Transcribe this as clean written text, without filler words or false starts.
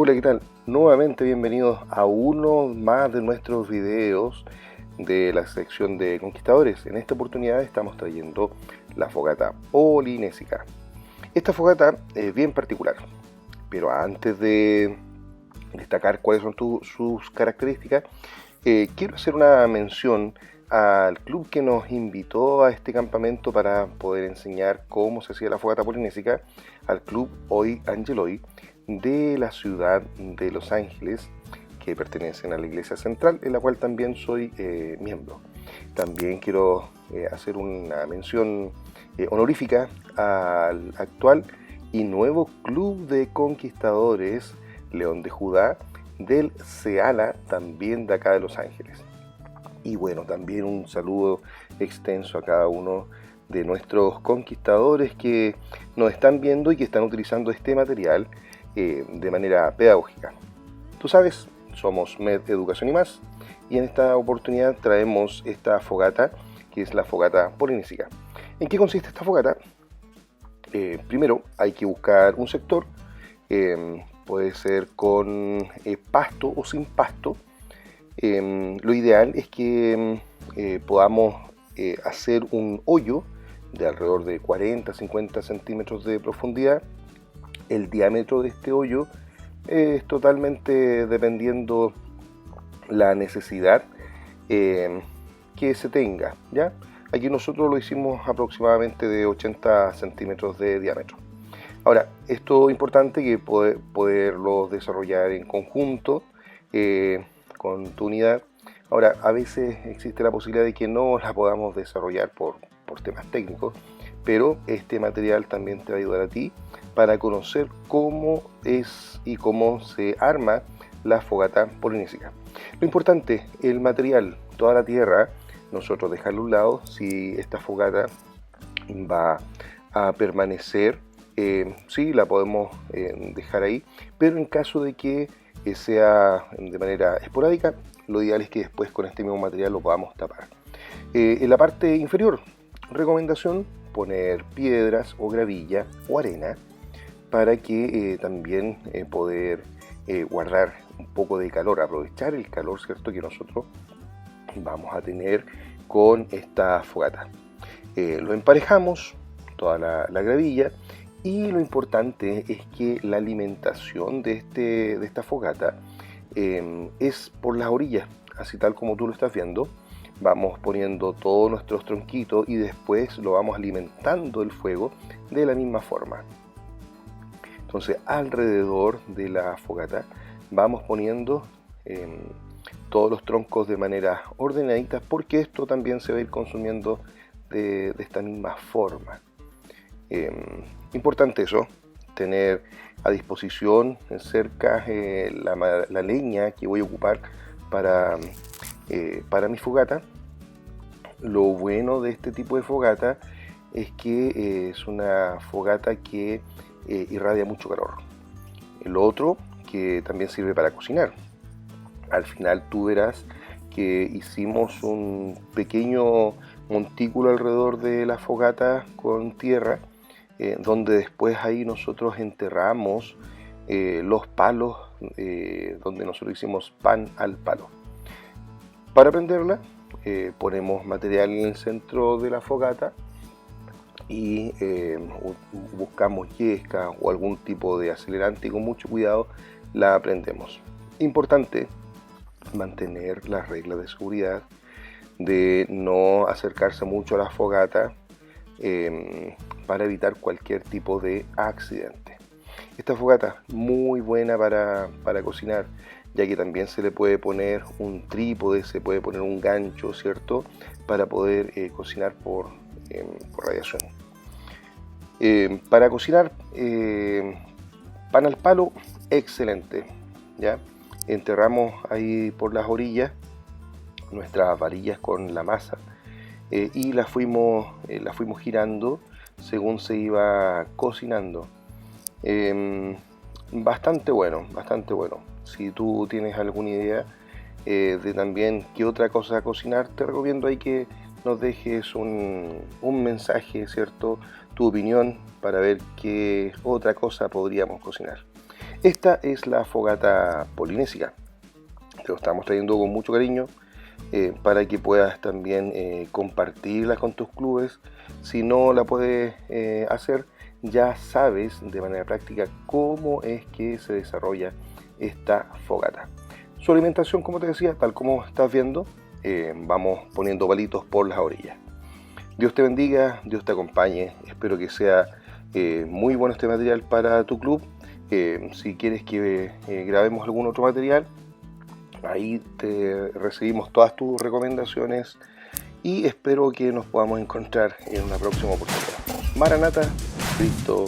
Hola, ¿qué tal? Nuevamente bienvenidos a uno más de nuestros videos de la sección de conquistadores. En esta oportunidad estamos trayendo la fogata polinésica. Esta fogata es bien particular, pero antes de destacar cuáles son sus características, quiero hacer una mención al club que nos invitó a este campamento para poder enseñar cómo se hacía la fogata polinésica, al club Oi Angeloi de la ciudad de Los Ángeles, que pertenecen a la Iglesia Central, en la cual también soy miembro. También quiero hacer una mención honorífica al actual y nuevo Club de Conquistadores León de Judá del CEALA, también de acá de Los Ángeles. Y bueno, también un saludo extenso a cada uno de nuestros conquistadores que nos están viendo y que están utilizando este material de manera pedagógica. Tú sabes, somos MED Educación y Más, y en esta oportunidad traemos esta fogata, que es la fogata polinésica. ¿En qué consiste esta fogata? Primero hay que buscar un sector, puede ser con pasto o sin pasto. Lo ideal es que podamos hacer un hoyo de alrededor de 40-50 centímetros de profundidad. El diámetro de este hoyo es totalmente dependiendo la necesidad que se tenga, ¿ya? Aquí nosotros lo hicimos aproximadamente de 80 centímetros de diámetro. Ahora, esto es importante que poderlo desarrollar en conjunto con tu unidad. Ahora, a veces existe la posibilidad de que no la podamos desarrollar por temas técnicos, pero este material también te va a ayudar a ti para conocer cómo es y cómo se arma la fogata polinésica. Lo importante, el material, toda la tierra, nosotros dejarlo a un lado. Si esta fogata va a permanecer, sí, la podemos dejar ahí, pero en caso de que sea de manera esporádica, lo ideal es que después con este mismo material lo podamos tapar. En la parte inferior, recomendación, poner piedras o gravilla o arena para que también poder guardar un poco de calor, aprovechar el calor, ¿cierto?, que nosotros vamos a tener con esta fogata. Lo emparejamos, toda la gravilla, y lo importante es que la alimentación de esta fogata es por las orillas, así tal como tú lo estás viendo. Vamos poniendo todos nuestros tronquitos y después lo vamos alimentando el fuego de la misma forma. Entonces, alrededor de la fogata vamos poniendo todos los troncos de manera ordenadita, porque esto también se va a ir consumiendo de esta misma forma. Importante eso, tener a disposición cerca la leña que voy a ocupar para mi fogata. Lo bueno de este tipo de fogata es que es una fogata que irradia mucho calor. Lo otro, que también sirve para cocinar. Al final tú verás que hicimos un pequeño montículo alrededor de la fogata con tierra, donde después ahí nosotros enterramos los palos, donde nosotros hicimos pan al palo. Para prenderla ponemos material en el centro de la fogata y buscamos yesca o algún tipo de acelerante y con mucho cuidado la prendemos. Importante mantener las reglas de seguridad, de no acercarse mucho a la fogata para evitar cualquier tipo de accidente. Esta fogata muy buena para cocinar, ya que también se le puede poner un trípode, se puede poner un gancho, ¿cierto?, para poder cocinar por radiación. Para cocinar pan al palo, excelente, ¿ya? Enterramos ahí por las orillas nuestras varillas con la masa y las fuimos girando según se iba cocinando. Bastante bueno, bastante bueno. Si tú tienes alguna idea de también qué otra cosa cocinar, te recomiendo ahí que nos dejes un mensaje, ¿cierto?, tu opinión, para ver qué otra cosa podríamos cocinar. Esta es la fogata polinésica. Te lo estamos trayendo con mucho cariño para que puedas también compartirla con tus clubes. Si no la puedes hacer, ya sabes de manera práctica cómo es que se desarrolla esta fogata. Su alimentación, como te decía, tal como estás viendo, vamos poniendo palitos por las orillas. Dios te bendiga, Dios te acompañe. Espero que sea muy bueno este material para tu club. Si quieres que grabemos algún otro material, ahí te recibimos todas tus recomendaciones y espero que nos podamos encontrar en una próxima oportunidad. Maranata, Cristo